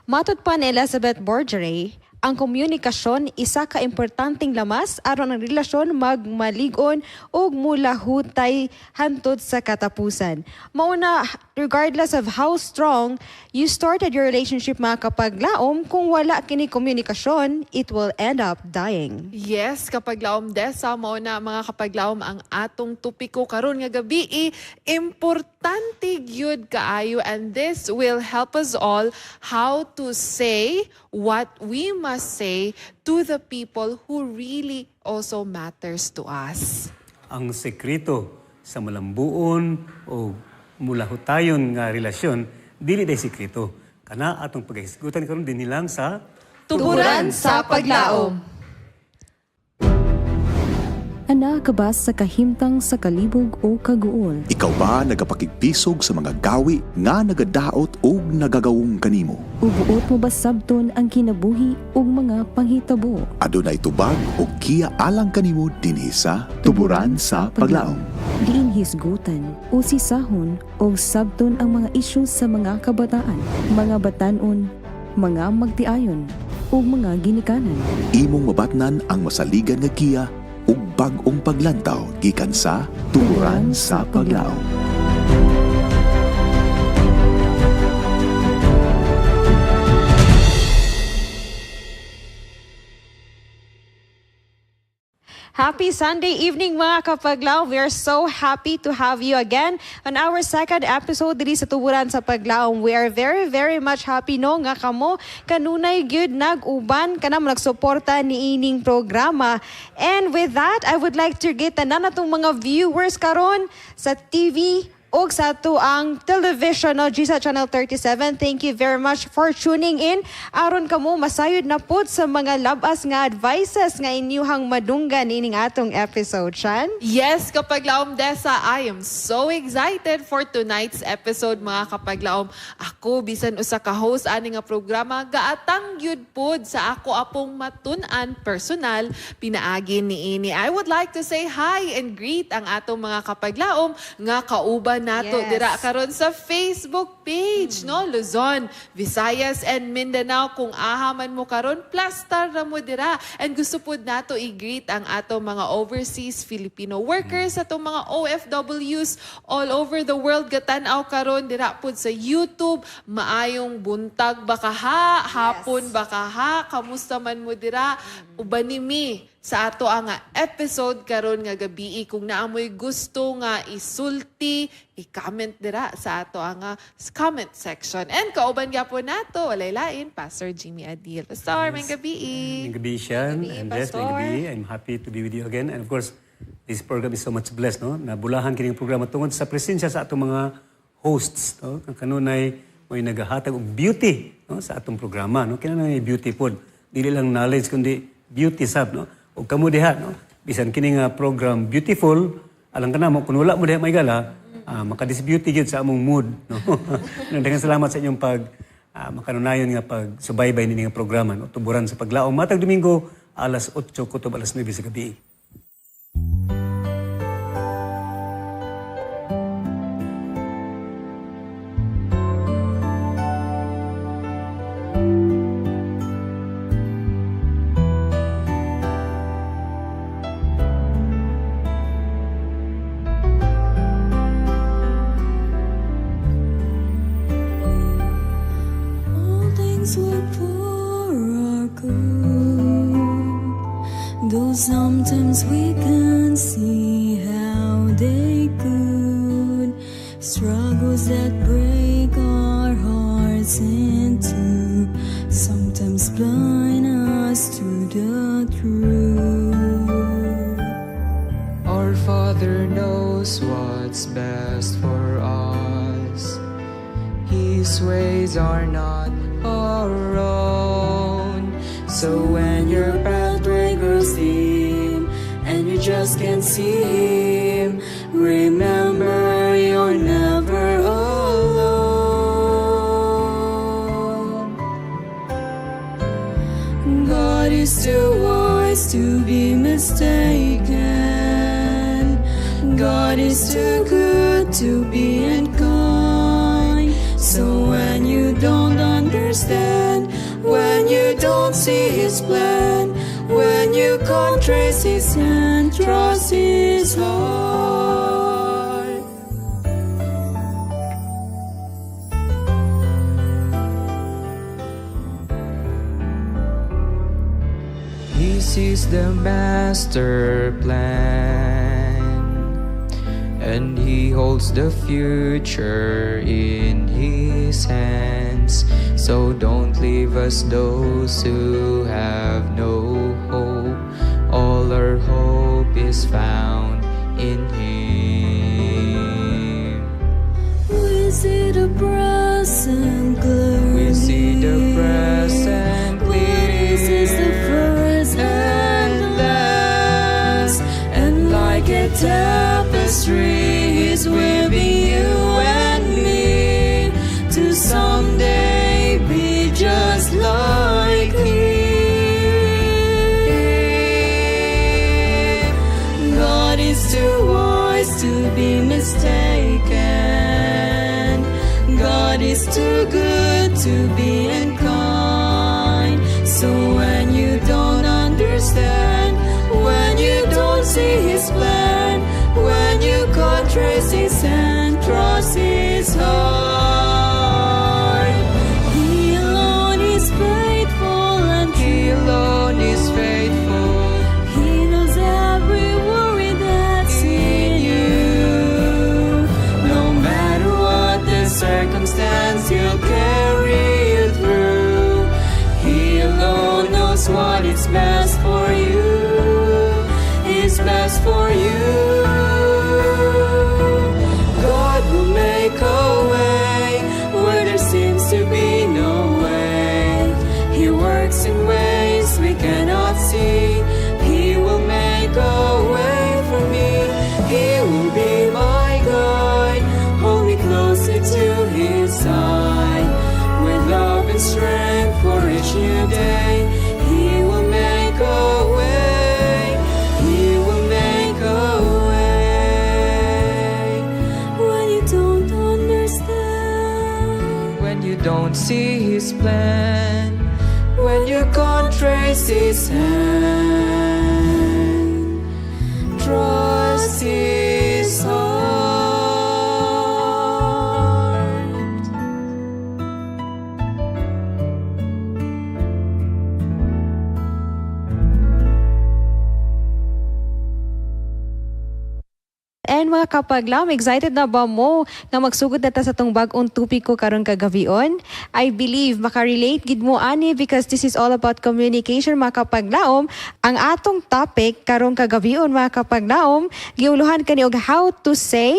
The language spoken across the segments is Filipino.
Matod pa ni Elizabeth Borgeray, ang komunikasyon isa ka importanteng lamas aron ang relasyon magmaligon ug mulahutay hantod sa katapusan. Mauna, regardless of how strong you started your relationship mga kapaglaom, kung wala kini komunikasyon, it will end up dying. Yes, kapaglaom desa mao na mga kapaglaom ang atong topiko karon nga gabi, importante gyud kaayo, and this will help us all how to say what we must say to the people who really also matters to us. Ang sekreto sa malambuon o mulahutayon nga relasyon, dili day sekreto. Kana atong paghisgutan karon din nilang sa Tuburan sa Paglaom. Ana kabas sa kahimtang sa kalibog o kaguol. Ikaw ba nagapakigpisog sa mga gawi nga nagadaot o nagagawong kanimo? Ubuot mo ba sabton ang kinabuhi o mga panghitabo? Adunay tubag o kiya alang kanimo dinhi sa Tuburan sa Paglaom. Diin hisgutan o sisahon o sabton ang mga isyu sa mga kabataan, mga batanon, mga magtiayon o mga ginikanan. Imong mabatnan ang masaligan nga kiya ug bag-ong paglantaw gikan sa Tuburan sa Paglaom. Happy Sunday evening mga kapaglaom. We are so happy to have you again on our second episode diri sa Tuburan sa Paglaom. We are very, very much happy no nga kamo kanunay gyud nag-uban kanang nagsuporta ni ining programa. And with that, I would like to greet tanan natong mga viewers karon sa TV og sa ato ang television no GSA Channel 37. Thank you very much for tuning in. Aron kamo masayod na pod sa mga labas nga advices nga inyuhang madunggan ining atong episode, Shan. Yes, kapaglaom desa, I am so excited for tonight's episode mga kapaglaom. Ako bisan usa ka host ani nga programa gaatang gyud pod sa ako apong matun-an personal pinaagi niini. I would like to say hi and greet ang atong mga kapaglaom nga kauban nato dira karon sa Facebook page no Luzon, Visayas and Mindanao. Kung ahaman mo karon plastar ra mo dira, and gusto pud nato i-greet ang ato mga overseas Filipino workers, atong mga OFWs all over the world gatan-aw karon dira pud sa YouTube. Maayong buntag baka ha, hapon baka ha, kamusta man mo dira? Uban ni mi sa ato ang episode karon nga gabi, kung naamoy gusto nga isulti, i-comment dira sa ato ang comment section. And kauban gyapon nato walay-lain Pastor Jimmy Adil. Pastor, may gabi. May gabi siya. And yes, may gabi. I'm happy to be with you again. And of course, this program is so much blessed, no? Nabulahan kining programa tungod sa presensya sa atong mga hosts, no? Ang kanunay may nagahatag og beauty, no, sa atong programa, no? Kinahanglan beauty pod. Dili lang knowledge kundi beauty sab, no? O kamo diha, no? Bisan kini nga program beautiful, alang kana mo kun wala mo diha may gala, maka-disbeauty gyud sa among mood, no? Daghang salamat sa inyong makanunayon nga pagsubaybay nini nga programa, no? Tuburan sa Paglaom matag Domingo alas 8 kutob alas 9 sa gabi. Sometimes we can see how they could. Struggles that break our hearts in two, sometimes blind us to the truth. Our Father knows what's best for us. His ways are not our own. So when your pathway grows dim and you just can't see Him, remember you're never alone. God is too wise to be mistaken. God is too good to be unkind. So when you don't understand, when you don't see His plan, when you can't trace His hand, trust His heart. He sees the master plan, and He holds the future in His hands. So don't leave us, those who have no hope. All our hope is found in Him. We see the present clearly. We see the present clearly. This is the first and last. And like a tapestry, He's weaving you and me to someday be just like Him. God is too wise to be mistaken. God is too good to be unkind. So when you don't understand, when you don't see His plan, when you can't trace His hand, trust His heart. He alone is faithful, and He alone is faithful. He knows every worry that's in you. No matter what the circumstance, He'll carry you through. He alone knows what is best for you, is best for you. God will make a way where there seems to be no way. He works in ways we cannot see. He will make a way for me. He will be my guide, hold me closer to His side. With love and strength for each new day, He will make a way. He will make a way. When you don't understand, When you don't see His plan, when you can't trace His hand, trust His heart. And mga kapaglam, excited na ba mo nga magsugod na ta sa tong bag-ong tupiko karon kagabion? I believe makarelate gid mo ani because this is all about communication mga kapaglaom. Ang atong topic karon kagabion mga kapaglaom, giuluhan kani og how to say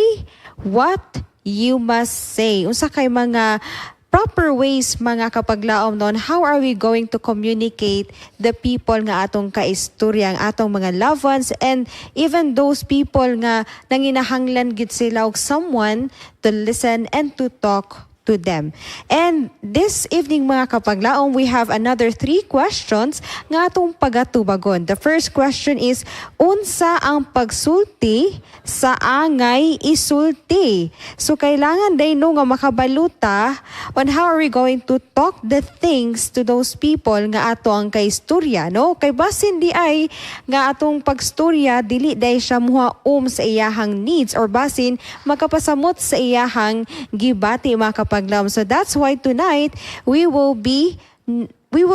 what you must say. Unsa kay mga proper ways mga kapaglaom noon, how are we going to communicate the people nga atong kaistorya, ang atong mga loved ones, and even those people nga nanginahanglan gid sila og someone to listen and to talk to them. And this evening mga kapaglaom, we have another 3 questions nga atong pagatubagon. The first question is, unsa ang pagsulti sa angay isulti? So kailangan day no nga makabaluta on how are we going to talk the things to those people nga ato ang kaistorya, no? Kay basin di ay nga atong pagstorya dili day siya muhaom sa iyahang needs or basin makapasamot sa iyahang gibati mga kapaglaom. So that's why tonight we will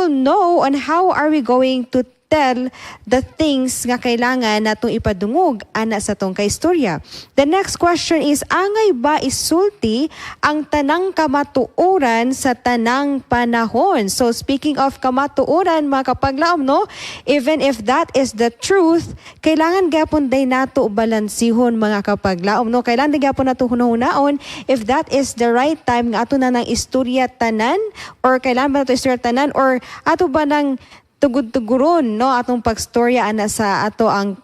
know on how are we going to tell the things nga kailangan natong ipadungog ana sa tong kaistorya. The next question is, angay ba isulti ang tanang kamatuoran sa tanang panahon? So speaking of kamatuoran mga kapaglaom, no, even if that is the truth, kailangan gyapon day nato balansihon mga kapaglaom, no, kailangan day gyapon nato hunahunaon if that is the right time nga ato na nang istorya tanan, or kailangan ba nato istorya tanan, or ato ba nang tugod-tuguron, no, atong pagstorya ana sa ato ang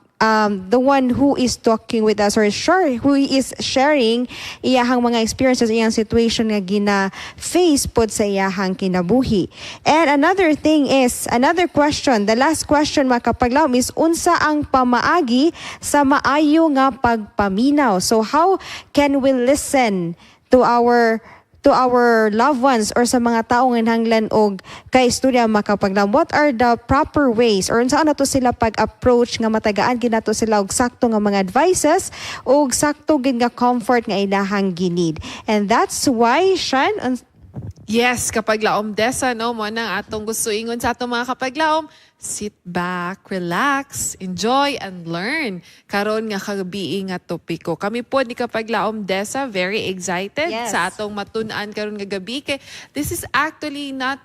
the one who is talking with us, or who is sharing iyahang mga experiences, iyang situation nga gina-face pod sa iyahang kinabuhi. And another thing is, another question, the last question mga kapaglaom is, unsa ang pamaagi sa maayo nga pagpaminaw? So how can we listen to our to our loved ones or sa mga taong hinanglan og kay istorya makapaglam, what are the proper ways or saan nato sila pag-approach nga matagaan ginato sila og sakto nga mga advices og sakto gid nga comfort nga ilahang ginid. And that's why Shan, Yes, kapaglaom desa, no, mo nang atong gusto ingon sa atong mga kapaglaom, sit back, relax, enjoy, and learn. Karon nga kagabi nga topiko. Kami po ni kapaglaom desa, very excited Yes. sa atong matun-an karon nga gabi. Kay this is actually not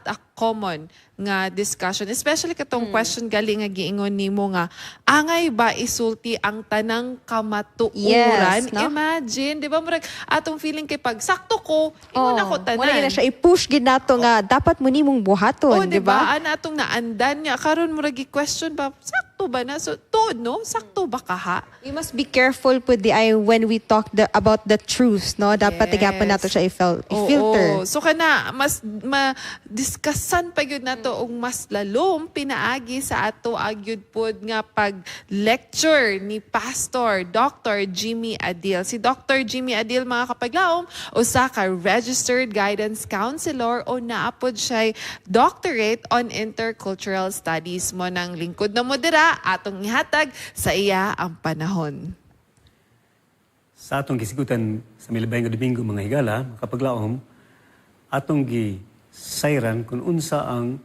a common nga discussion, especially katong question galing nga giingon nimo nga angay ba isulti ang tanang kamatuuran. Yes, no? Imagine, di ba, murag atong feeling kay pag sakto ko ingon ako tanan. Wala na siya i-push gid nato nga dapat mo nimong buhaton, di ba? Ana atong naandan niya karon murag i-question ba sakto ba na, so tuod no, sakto ba kaha? We must be careful pud di ay when we talk about the truth, no? Dapat tigapan nato siya i-filter. Oo. So kana mas ma-discussan pa gyud nato og mas lalom pinaagi sa ato agyud pod nga pag lecture ni Pastor Dr. Jimmy Adil. Si Dr. Jimmy Adil, mga kapaglaom, usa ka registered guidance counselor o naapod siya doctorate on intercultural studies. Mo nang lingkod na mo dira atong ihatag sa iya ang panahon. Sa atong gisigutan sa milabay nga Domingo mga higala, mga kapaglaom, atong gisayran kung unsa ang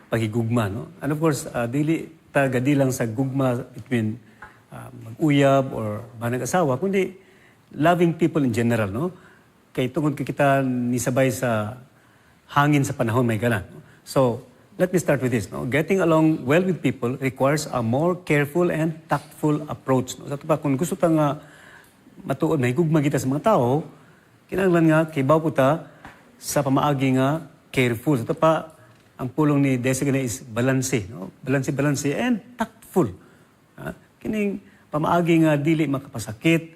paghigugma, no? And of course, dili tagadi lang sa gugma between mag-uyab or banag-asawa, kundi loving people in general, no? Kay tungod kita nisabay sa hangin sa panahon may gala. No? So, let me start with this, no? Getting along well with people requires a more careful and tactful approach, no? Sa kung gusto ta nga matuod may gugma kita sa mga tao, kinahanglan nga kibaw po ta sa pamaagi nga careful. Sa ang pulong ni Designe is balanse, no? Balanse and tactful. Kining pamaagi nga dili makapasakit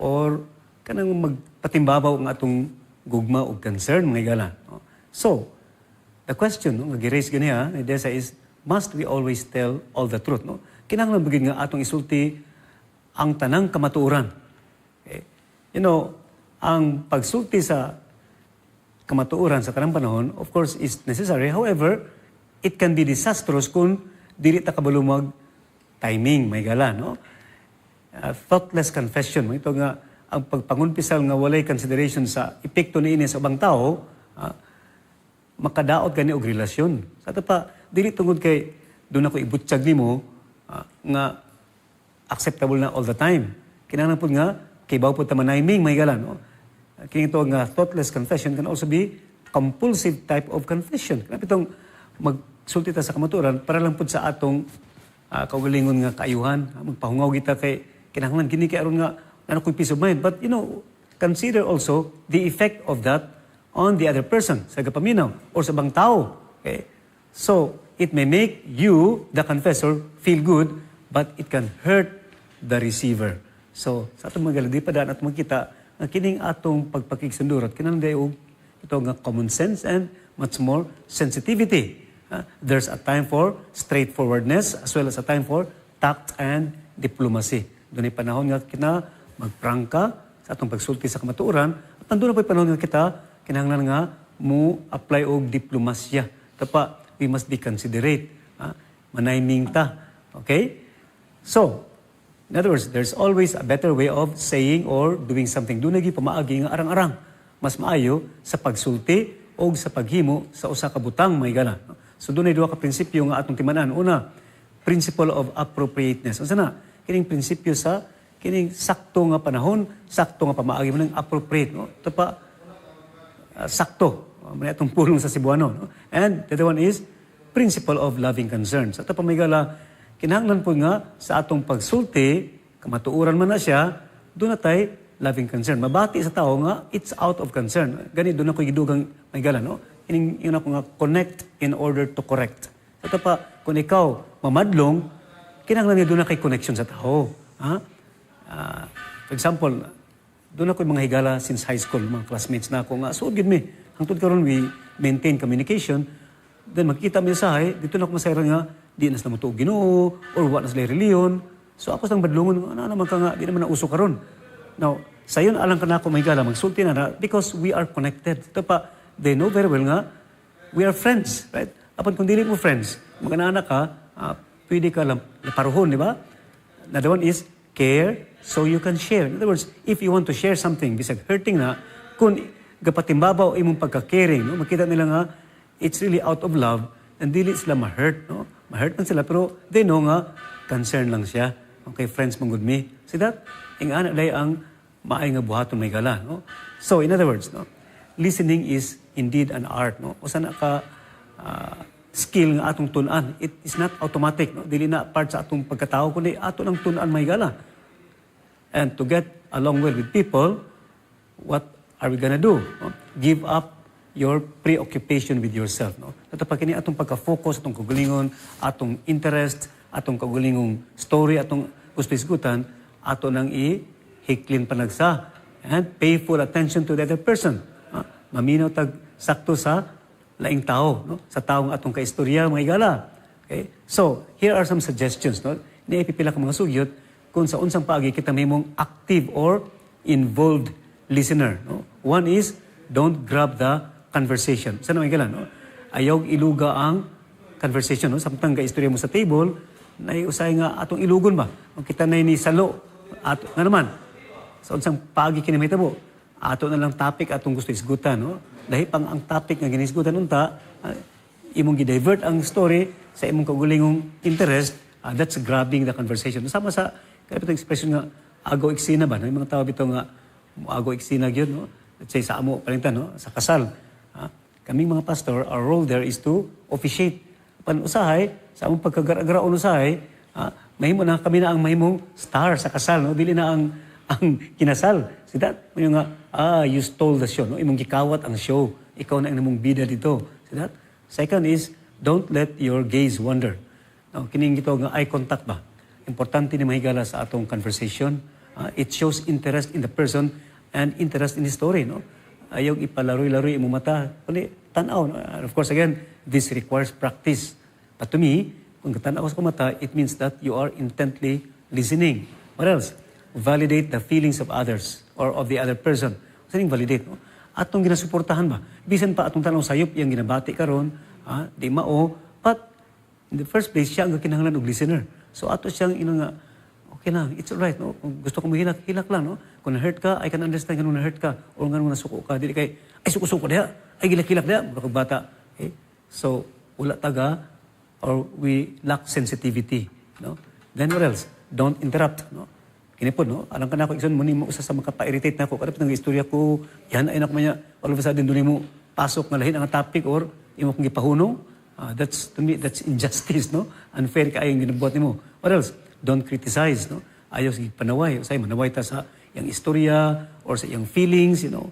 or kanang magpatimbabaw ang atong gugma o concern mga igala. No? So, the question, no, nga gi-raise ganiya ni Desa is, must we always tell all the truth? No? Kinahanglan bagid nga atong isulti ang tanang kamatuoran. Okay? You know, ang pagsulti sa kamatuoran sa kanang panahon, of course, is necessary. However, it can be disastrous kung dili ta kabalumag timing, may gala, no? Thoughtless confession. Ito nga, ang pagpangunpisal nga walay consideration sa epekto ni ini sa ubang tao, makadaot gani og relasyon. Sa ito pa, dili tungod kay doon ako ibutsyag nimo nga acceptable na all the time. Kinahanglan pud nga, kibaw po ta maniming, may gala, no? Kaya ito nga thoughtless confession can also be compulsive type of confession. Kaya itong magsulti ta sa kamatuoran para lang po sa atong kaugalingon nga kaayuhan. Magpahungaw kita kay kinahanglan kini kay aron nga ano ko'y peace of mind. But you know, consider also the effect of that on the other person, sa gapaminaw or sa bang tao. Okay? So, it may make you, the confessor, feel good, but it can hurt the receiver. So, sa atong mga galadi pa daan at magkita ang kining atong pagpakigsundurat, kinang dayo ito nga common sense and much more sensitivity. There's a time for straightforwardness as well as a time for tact and diplomacy. Doon ay panahon nga kita magprangka sa atong pagsulti sa kamatuoran at nandun na po'y panahon nga kita kinahanglan nga mo apply og diplomasya. Tapa, we must be considerate. Manayning ta. Okay? So, in other words, there's always a better way of saying or doing something. Doon nagi pamaagi nga arang-arang. Mas maayo sa pagsulti o sa paghimo sa usa ka butang may gana. So doon ay duha ka prinsipyo nga atong timanan. Una, principle of appropriateness. Unsa na? Kining prinsipyo sa kining sakto nga panahon, sakto nga pamaagi mo ng appropriate. No? Ito pa, sakto. May atong pulong sa Cebuano. No? And the other one is principle of loving concern. Sa ito pa may gala, kinahanglan po nga sa atong pagsulti, kamatuoran man na siya, doon na tayo loving concern. Mabati sa tao nga, it's out of concern. Ganit, doon ako gidugang may gala, no? Yun ako nga, connect in order to correct. Ito pa, kung ikaw mamadlong, kinahanglan nga doon na kay connection sa tao. For example, doon ako yung mga higala since high school, mga classmates na ako nga, so good me. Hangtod karon we maintain communication, then magkita mo sahay, dito na ako masayran nga, di na sila mo Ginoo or wa na sila reliyon. So ako sang badlungon, ano naman ka nga, di naman na uso karon. Now, sayon alang ka na ako may gala, magsulti na because we are connected. Ito pa, they know very well nga, we are friends, right? Apan kung dili mo friends, mag-anak ka, pwede ka lang paruhon, di ba? Another one is care so you can share. In other words, if you want to share something, bisag hurting na, kung gapatimbabaw imong pagka-caring, no? Makita nila nga, it's really out of love, and dili sila ma-hurt, no? Ma-hurt man sila, pero they know nga, concern lang siya. Okay, friends mong good me. See that? Ingana day ang maay nga buhaton may gala, no? So, in other words, no? Listening is indeed an art, no? O sana ka skill nga atong tun-an. It is not automatic, no? Dili na part sa atong pagkatao, kundi ato lang tun-an may gala. And to get along well with people, what are we gonna do? No? Give up your preoccupation with yourself, no? Tatapag kini atong pagka-focus, atong kagalingon, atong interest, atong kagulingong story, atong gusto isgutan, ato nang i-hiklin panagsa and pay full attention to the other person. Maminaw tag sakto sa laing tao, no? Sa taong atong kaistorya, mga igala. Okay? So, here are some suggestions, no? Naipipila ka mga sugyot kung sa unsang paagi kita mahimong active or involved listener, no? One is, don't grab the conversation. Saan mga igala, no? Ayaw iluga ang conversation, no? Samtang kaistorya mo sa table, naiusay nga atong ilugon ba? Kung kita na ni salo, ato nga naman, sa unsang paagi kinamahitabo, ato na lang topic atong gusto isgutan, no? Dahil pang ang topic nga ginisgutan unta, imong gi-divert ang story sa imong kagulingong interest, that's grabbing the conversation. Sama sa kaya expression nga agaw eksena ba, no? Yung mga tao bitaw nga agaw eksena gyud, no? Let's say sa amo palintan, no? Sa kasal. Kaming mga pastor, our role there is to officiate. Pan-usahay, sa among pagkagara-garaon usahay, mahimo na kami na ang mahimong star sa kasal, no? Dili na ang kinasal. See that? Yung nga, you stole the show, no? Imong gikawat ang show. Ikaw na ang namong bida dito. See that? Second is, don't let your gaze wander. No? Kining ito nga eye contact ba? Importante ni mahigala sa atong conversation. It shows interest in the person and interest in the story, no? Ayaw ipalaroy-laroy imong mata. Kundi, tanaw. No? Of course, again, this requires practice. But to me, kung tanaw sa mata, it means that you are intently listening. What else? Validate the feelings of others or of the other person. Saan validate, no? Atong ginasuportahan ba? Bisan pa atong tanong sayop yung ginabati karon, di mao, but in the first place, siya ang kinahanglan og listener. So ato siyang nga, okay na, it's alright, no? Kung gusto ko mahilak, hilak lang, no? Kung na-hurt ka, I can understand kung na-hurt ka, o nga nasuko ka, dili kay, ay suko-suko diha, ay gilak-hilak diha, baka bata. Okay? So, wala taga, or we lack sensitivity, no? Then what else? Don't interrupt, no? Kinipod, no? Alam ka na ako, ikson, muni mo usa sa makapa-irritate na ako. Kadapit ng istorya ko, yan ay nakumanya, all of a sudden, doon mo pasok na lahin ang topic or imo kong gipahunong. That's, to me, that's injustice, no? Unfair ka ayong ginabuhat mo. What else? Don't criticize, no? Ayaw sige panaway. O sa'yo, manaway ta sa iyang istorya or sa iyang feelings, you know.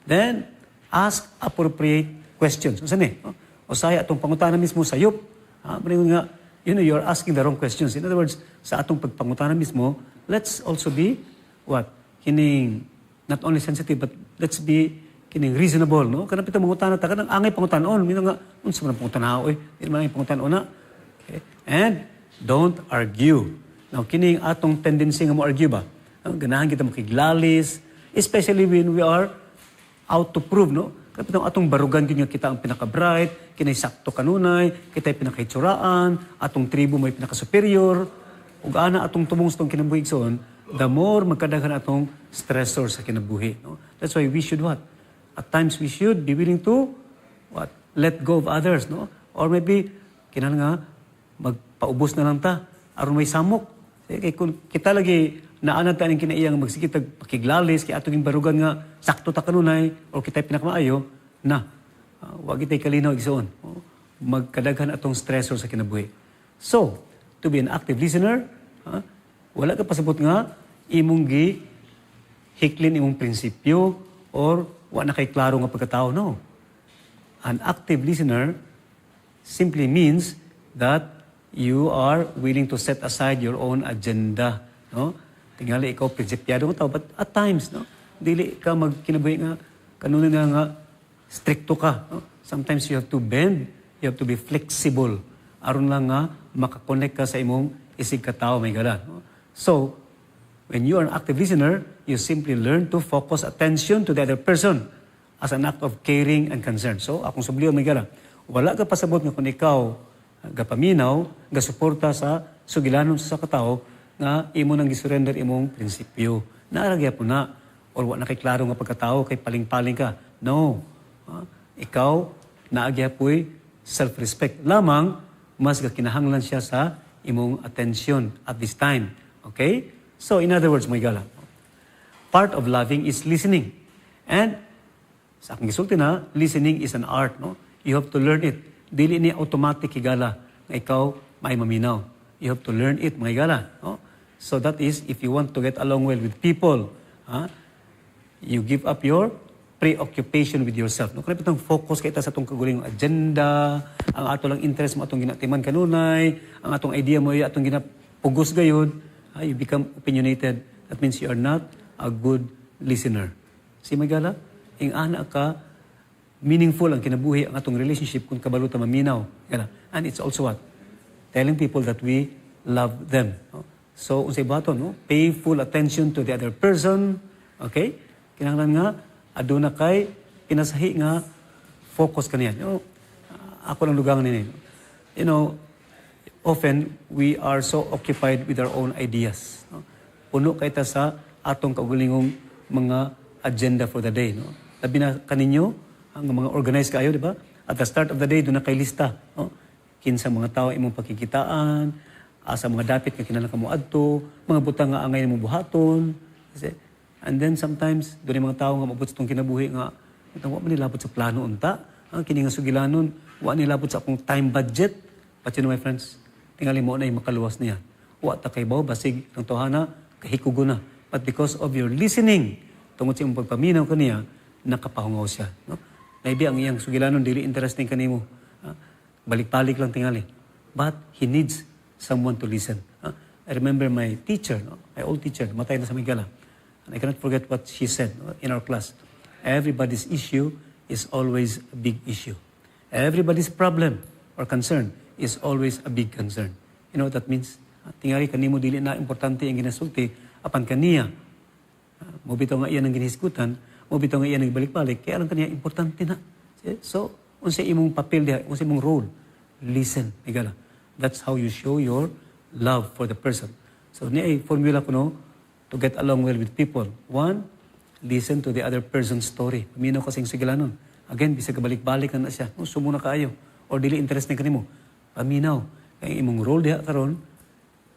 Then, ask appropriate questions. O saan no? O sa'yo, atong pangutanan mismo sayop. Maringon nga, you know, you're asking the wrong questions. In other words, sa atong pagpangutanan mismo, let's also be, what? Kining, not only sensitive, but let's be kining reasonable, no? Kanang pito mangutanan ta, kanang angay pangutanon. Mino nga, unsa man ang pangutanan, hindi man ang pangutanon na. Okay? And, don't argue. Now, kining atong tendency nga mo argue ba? Ganahan kita makiglalis, especially when we are out to prove, no? Kapitong atong barugan din nga kita ang pinaka-bright, kinay sakto kanunay, kita'y pinaka-itsuraan, atong tribo may pinaka-superior, ug ana atong tumong sa itong kinabuhi igsoon, the more magkadaghan atong stressor sa kinabuhi. No? That's why we should what? At times we should be willing to what? Let go of others, no? Or maybe kinahanglan nga magpaubos na lang ta aron may samok. Kay kung kita lagi naanad ta ning kinaiyang magsikit pagkiglalis kay atong barugan nga sakto ta kanunay or kita'y pinakamaayo na wa kita'y kalinaw igsoon. Magkadaghan atong stressor sa kinabuhi. So, to be an active listener, wala ka pasabot nga imong hiklin imong prinsipyo or wa na kay klaro nga pagkatao. No. An active listener simply means that you are willing to set aside your own agenda. No? Tingali ikaw prinsipyado nga tao, but at times, no, dili ka magkinabuhi nga kanunin nga stricto ka. No? Sometimes you have to bend, you have to be flexible. Aron lang nga makakonect ka sa imong isig katao may gala. No? So, When you are an active listener, you simply learn to focus attention to the other person as an act of caring and concern. So, akong subliyon, may gala, wala ka pasabot nga kung ikaw gapaminaw, gasuporta sa sugilanon sa katao nga imo nang gisurrender imong prinsipyo. Naaragya po na, or wala na kay klaro nga pagkatao, kay paling-paling ka. No. Ikaw, naagya po'y self-respect. Lamang, mas kinahanglan siya sa imong attention at this time. Okay? So, in other words, may gala, part of loving is listening. And, sa akong gisulti na, listening is an art. No? You have to learn it. Dili ni automatic higala na ikaw may maminaw. You have to learn it, mga higala. No? So, that is, if you want to get along well with people, you give up your preoccupation with yourself. No? Kaya itong focus kita sa itong kaguling agenda, ang ato lang interest mo atong ginatiman kanunay, ang atong idea mo ay atong ginapugos gayod, you become opinionated. That means you are not a good listener. Si Magala, ing ana ka, meaningful ang kinabuhi ang atong relationship kung kabalo ta maminaw. And it's also what? Telling people that we love them. No? So, unsay baton, no? Pay full attention to the other person. Okay? Kinahanglan nga, aduna kay pinasahi nga focus kaniya. You know, ako lang lugang nini. You know, often we are so occupied with our own ideas. No? Puno kay ta sa atong kaugulingong mga agenda for the day. No? Labi na kaninyo, ang mga organized kayo, di ba? At the start of the day, doon na kay lista. No? Kinsa mga tao imong pakikitaan, asa mga dapit nga kinahanglan kamo adto, mga butang nga angay mo buhaton. And then sometimes, doon yung mga tao nga mabot sa itong kinabuhi nga, wa man nilabot sa plano unta. Kini nga sugilanon, wa nilabot sa akong time budget. But you know, my friends, tingali mo na yung makaluwas niya. Wa ta kay baw, basig ang tohana, kahikugo na. But because of your listening, tungod sa iyong pagpaminaw kaniya, nakapahungaw siya. No? Maybe ang iyang sugilanon, dili interesting kanimo. Balik-balik lang tingali. But he needs someone to listen. I remember my teacher, no? My old teacher, matay na sa Migala. And I cannot forget what she said in our class. Everybody's issue is always a big issue. Everybody's problem or concern is always a big concern. You know what that means? Tingali kanimo dili na importante ang ginasulti apan kaniya. Mo bitaw nga iyan ang ginahisgutan, mo bitaw nga iyan ang balik-balik, kaya lang kaniya importante na. So, unsa imong papel diha, unsa imong role? Listen, igala. That's how you show your love for the person. So, niya formula ko no, to get along well with people. One, listen to the other person's story. Paminaw kasing sigilanon. Again, bisag balik-balik na siya. No, sumuna kaayo. Or dili interest na kanimo. Paminaw. Kaya imong role diha karon,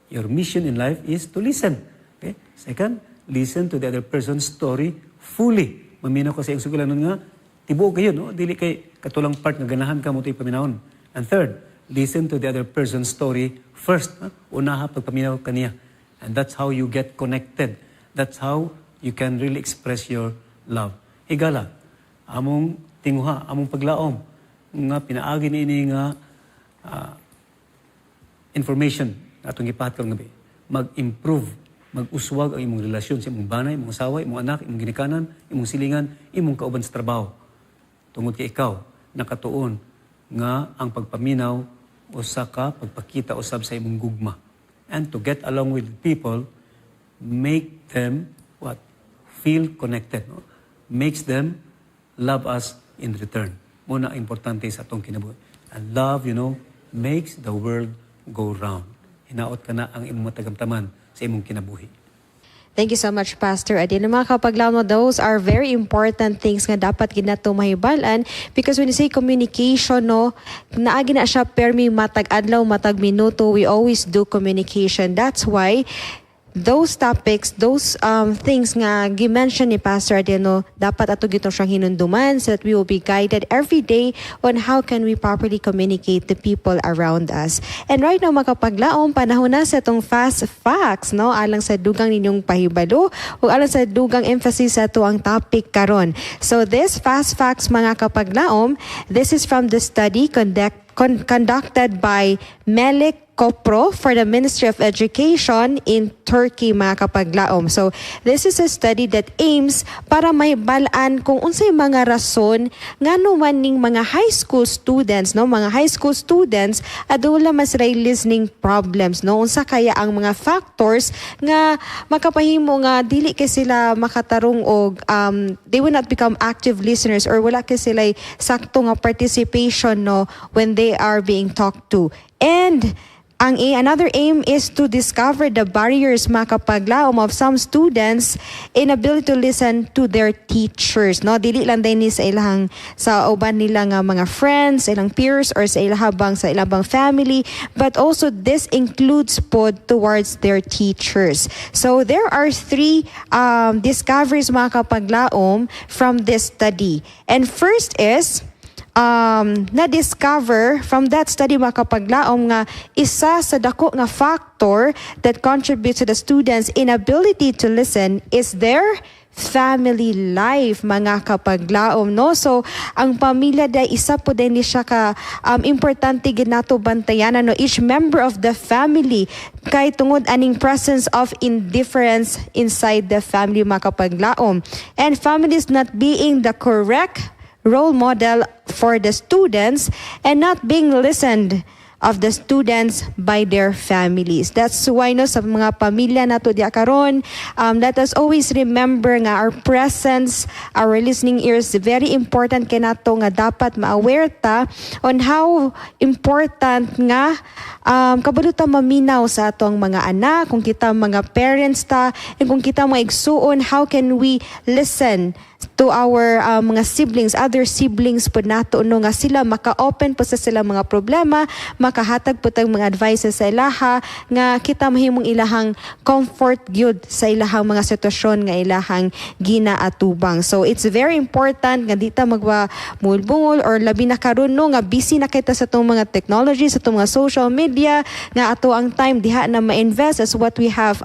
your mission in life is to listen. Okay? Second, listen to the other person's story fully. Maminaw kasi ang sigilanon nga, tibuo kayo, no? Dili kay katulang part nga ganahan ka mo ito ipaminawon. And third, listen to the other person's story first. Unaha pagpaminaw kaniya. And that's how you get connected. That's how you can really express your love. Higala, among tinguha, among paglaom, nga pinaagi ini nga information na itong ipahat kang gabi. Mag-improve, mag-uswag ang imong relasyon sa imong banay, imong asawa, imong anak, imong ginikanan, imong silingan, imong kauban sa trabaho. Tungod kay ikaw, nakatuon nga ang pagpaminaw usa ka pagpakita usab sa imong gugma. And to get along with people, make them, what? Feel connected. No? Makes them love us in return. Muna importante sa atong kinabuhi. And love, you know, makes the world go round. Hinaot ka na ang imong matagamtaman sa imong kinabuhi. Thank you so much, Pastor Adin. Mga kapaglaom, those are very important things nga dapat ginato mahibalan because when you say communication, no, naagi na siya permi matag adlaw, matag minuto, we always do communication. That's why those topics, those things nga gi-mention ni Pastor Adino, dapat ato gito siyang hinunduman so that we will be guided every day on how can we properly communicate to people around us. And right now, makapaglaom, panahon na sa itong fast facts, no? Alang sa dugang ninyong pahibalo o alang sa dugang emphasis sa ito ang topic karon. So this fast facts, mga kapaglaom, this is from the study conducted by Melik Kopro for the Ministry of Education in Turkey, mga kapaglaom. So this is a study that aims para may balaan kung unsay mga rason ngano man ning mga high school students, no, mga high school students adula mas ray listening problems, no, unsa kaya ang mga factors nga makapahimo nga dili kay sila makatarong og they will not become active listeners or wala kay sila sakto nga participation, no, when they are being talked to. And another aim is to discover the barriers, mga kapaglaom, of some students' inability to listen to their teachers. No, dili lang din ni sa ilang sa uban nila nga mga friends, ilang peers, or sa ilang family, but also this includes pod towards their teachers. So there are 3 discoveries, mga kapaglaom, from this study. And first is na-discover from that study, mga kapaglaom, nga isa sa dako nga factor that contributes to the students' inability to listen is their family life, mga kapaglaom, no? So ang pamilya day isa po din ni siya ka importante gid nato bantayan, no, each member of the family kay tungod aning presence of indifference inside the family, mga kapaglaom, and families not being the correct role model for the students and not being listened of the students by their families. That's why, no, sa mga pamilya nato diya karon, let us always remember nga our presence, our listening ears, very important kay nato nga dapat ma-aware ta on how important nga kabalo ta maminaw sa atong mga anak, kung kita mga parents ta, and kung kita mga igsuon, how can we listen to our mga siblings, other siblings po nato, no, nga sila maka-open po sa sila mga problema, makahatag po tayong mga advices sa ilaha, nga kita mahimong ilahang comfort gyud sa ilahang mga sitwasyon nga ilahang ginaatubang. So it's very important nga dita magwa-mulbungol or labi na karon, no, nga busy na kita sa itong mga technology, sa itong mga social media, nga ato ang time diha na ma-invest as what we have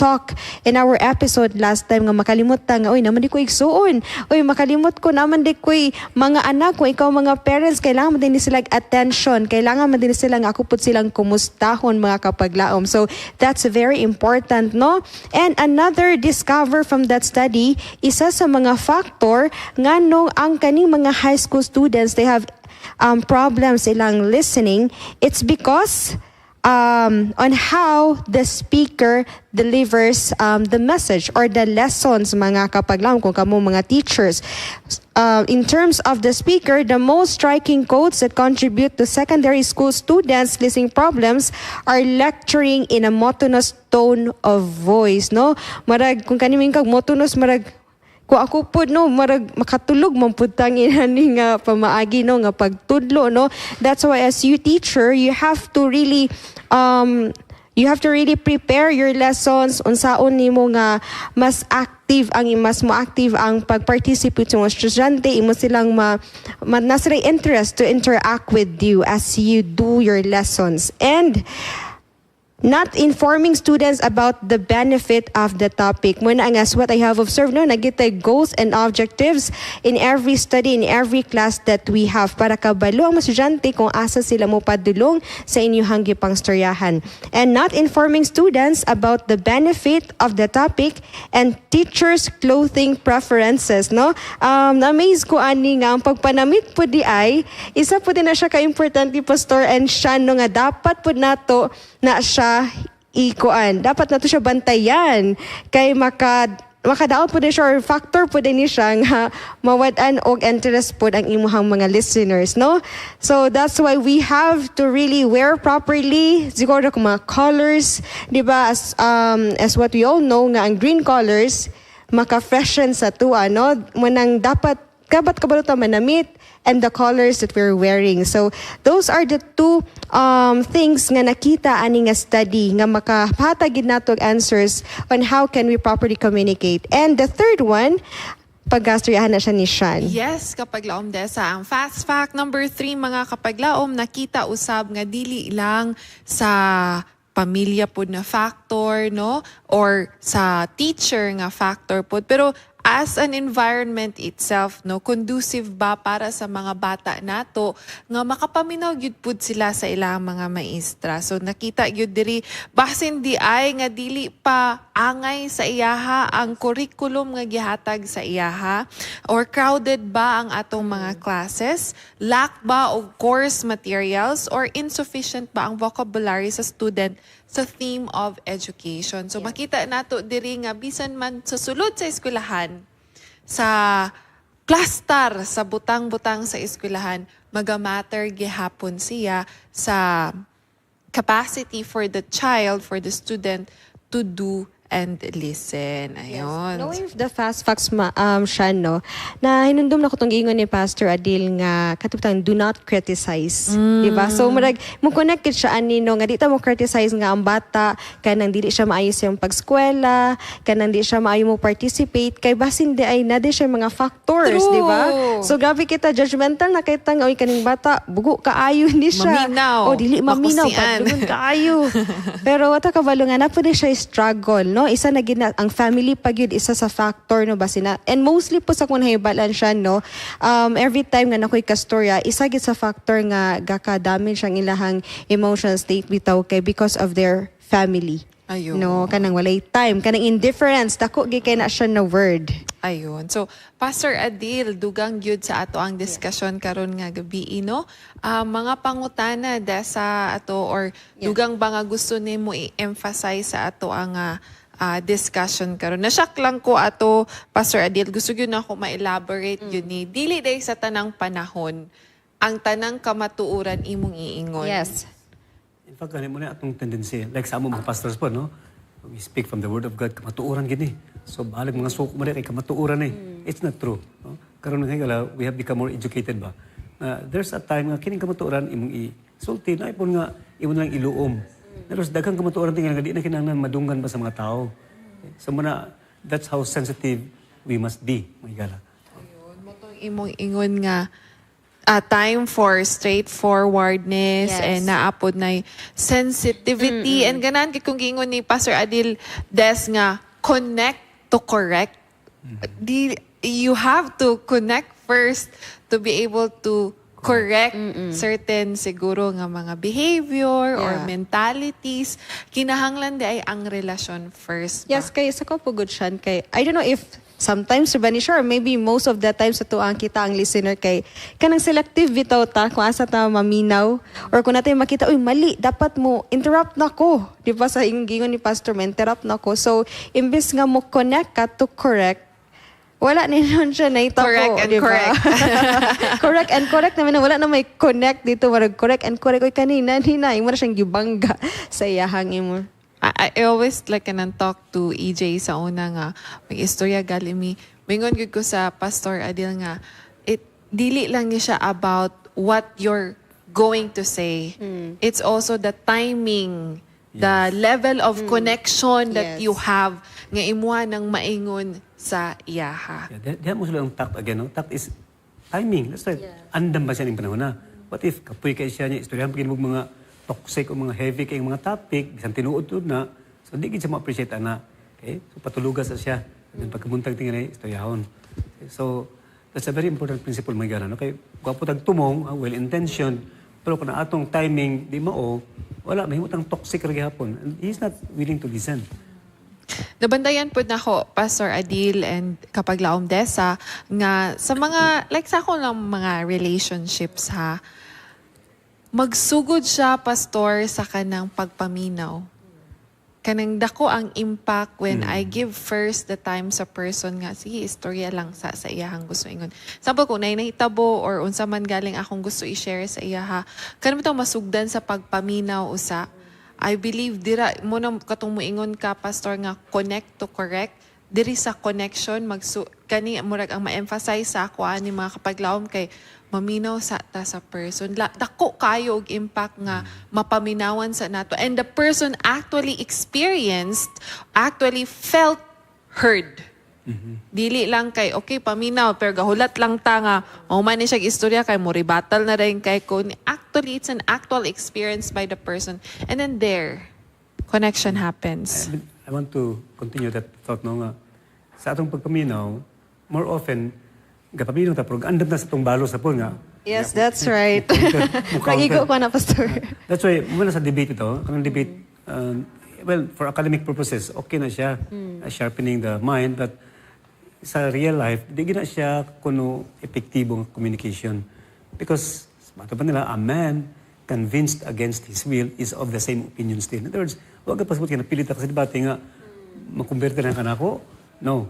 talk in our episode last time, nga makalimot ta nga, oy, naman di ko igsuon, oy, makalimot ko naman di ko'y mga anak, kung ikaw mga parents, kailangan mo din sila attention, kailangan mo din sila nga ako po silang kumustahon, mga kapaglaom. So that's very important, no? And another discover from that study, isa sa mga factor nga nung ang kaning mga high school students, they have problems ilang listening, it's because on how the speaker delivers the message or the lessons, mga kapaglaom, kung kamo mga teachers. In terms of the speaker, the most striking quotes that contribute to secondary school students' listening problems are lecturing in a monotonous tone of voice, no? Marag, kung kaniming kag monotonous, marag, kung ako po, no, marag makatulog man pud tangin ani nga pamaagi, no, nga pagtudlo, no. That's why as you teacher, you have to really prepare your lessons unsaon nimo nga mas active ang pag-participate sa mga estudyante, imo silang nasira interest to interact with you as you do your lessons. And not informing students about the benefit of the topic. Muna ang as what I have observed, no, nagitay goals and objectives in every study, in every class that we have, para kabalo ang estudyante kung asa sila mo padulong sa inyong gipang storyahan. And not informing students about the benefit of the topic and teachers' clothing preferences, no? Na-amaze ko ani nga ang pagpanamit po di ay isa po din na siya ka-importante, Pastor, and siya, no, nga dapat po nato na siya ikuan. Dapat na to siya bantayan kay makadaot po din siya or factor po din siya nga mawad-an og interest po ang imuhang mga listeners, no? So that's why we have to really wear properly. Siguro kung mga colors, di ba, as what we all know nga ang green colors maka-freshen sa tuwa, no? Manang dapat kabalot manamit and the colors that we're wearing. So those are the 2 things nga nakita ani nga study nga makahatagid nato answers on how can we properly communicate. And the third one, paggastoryahan na siya ni Sean. Yes, kapaglaom desa. Ang fast fact number 3, mga kapaglaom, nakita usab nga dili lang sa pamilya pod na factor, no, or sa teacher nga factor pod, pero as an environment itself, no, conducive ba para sa mga bata nato nga makapaminaw gyud pud sila sa ilang mga maestra. So nakita gyud diri basin di ay nga dili pa angay sa iyaha ang curriculum nga gihatag sa iyaha, or crowded ba ang atong mga classes, lack ba og course materials, or insufficient ba ang vocabulary sa student sa theme of education. So makita nato diri nga bisan man sa sulod sa eskwelahan, sa cluster sa butang-butang sa eskwelahan, maga-matter gihapon siya sa capacity for the child, for the student to do and listen. Ayun. Knowing the fast facts, siya, no, na hinundom na ko itong ingon ni Pastor Adil nga katuptang do not criticize. Diba? So, mo connected siya anino nga dito mo criticize nga ang bata kanang dili siya maayos yung pag-eskwela, kanang di siya maayo mo participate, kay basin di ay nade siya mga factors, True. di ba? So, grabe kita, judgmental na kita nga, oy, kaning bata, bugo kaayo ni siya. Maminaw. O, dili maminaw, Makusian. pagdungon kaayo. Pero wata kabalo nga, na po siya struggle, no? Isa na gid na ang family pag yun, isa sa factor, no, basi na, and mostly po sa kung nahibalan siya, no, every time nga nakoy kastorya, isa gid sa factor nga gaka-damage ang ilahang emotional state bitaw kay because of their family. Ayun. No, kanang walay time, kanang indifference, dako gid kay na siya na word. Ayun. So, Pastor Adil, dugang gyud sa ato ang discussion karon nga gabi, no? Mga pangutana da sa ato, or dugang ba nga gusto nimo i-emphasize sa ato ang discussion karon. Nasyak lang ko ato, Pastor Adil, gusto gyud na ako ma-elaborate yun ni dili day sa tanang panahon ang tanang kamatuoran imong iingon. Yes. In fact, ganun mo na atong tendency. Like sa among mga pastors po, no? We speak from the Word of God, kamatuoran gini. So, balag mga suko mo kay kamatuoran eh. It's not true. No? Karon nga higala, we have become more educated ba? There's a time nga, kining kamatuoran, imong i-sulti, na ipon nga, imong lang iluom. Pero sa daghang kamatuoran tingnan nga, di na kinahanglan madunggan pa sa mga tao. So, muna, that's how sensitive we must be, mga higala. Ayun, mo tong imong ingon nga, time for straightforwardness and naapod na sensitivity and ganan kung gingon ni Pastor Adil Des nga connect to correct. You have to connect first to be able to correct certain siguro nga mga behavior or mentalities. Kinahanglan di ay ang relasyon first. Yes, kay sa ko pugod siya kay I don't know if sometimes ba ni sure, maybe most of the times sa tuang kita ang listener kay kanang selective bitaw ta kung asa ta maminaw or kung natin makita uy mali dapat mo interrupt na ko, di ba sa ingingon ni Pastor mo interrupt na ko, so imbes nga mo connect ka to correct, wala ni nun siya na ito Correct ko, and diba? correct. Correct and correct naman na wala na may connect dito, marag correct and correct oy kanina imo na siyang gibangga sa iyahang imo. I always like kanang talk to EJ sa una nga may istorya gali mi. Mingon gyud ko sa Pastor Adil nga dili lang niya siya about what you're going to say. It's also the timing, the level of connection that you have nga imuha nang maingon sa iyaha. Diyan mo sila ang tact again, no? Tact is timing. That's right. Andam ba siya ng panahon na? What if kapoy kay siya niya, istoryahan pa mga toxic o mga heavy kay mga topic, bisan tinuod-tuod na, so di gid siya ma-appreciate ana. Okay? So patulugas sa siya. And pagkabuntag tingin ay istoryahon. So that's a very important principle mga gana. No? Kay gwapo tag tumong, well-intentioned, pero kung atong timing di mao, wala mahimutang toxic ra gihapon. And he's not willing to listen. Nabandayan po na ako, Pastor Adil and Paglaum Desa, nga sa mga, like sa ako ng mga relationships ha, magsugod siya, Pastor, sa kanang pagpaminaw. Kanang dako ang impact when I give first the time sa person nga, sige, istorya lang sa iyahang gusto ingon. Sample, kung nahitabo or unsa man galing akong gusto i-share sa iyaha, kanang itong masugdan sa pagpaminaw usa. I believe, dira mo na katong moingon ka, Pastor, nga connect to correct. Diri sa connection, kani murag ang ma-emphasize sa ako ani mga kapaglaom kay maminaw sa ta sa person. Dako kayo og impact nga mapaminawan sa nato. And the person actually felt heard. Dili lang kay, okay, paminaw, pero gahulat lang ta nga, man ni siya istorya kay mo ribatal na rin kay ko. Actually, it's an actual experience by the person. And then there, connection happens. I want to continue that thought, no, nga. Sa atong pagpaminaw, more often, gapaminong ta, pero andam na sa itong balo sa po nga. Yes, that's right. Nagigo ko na, Pastor. That's why, muna sa debate ito, kanang debate, well, for academic purposes, okay na siya, sharpening the mind, but sa real life, di gina siya kuno epektibong communication. Because, mata pa nila, a man convinced against his will is of the same opinion still. In other words, huwag ka pasabot ka na pilit kasi debate nga, makumberte na ka na ako. No.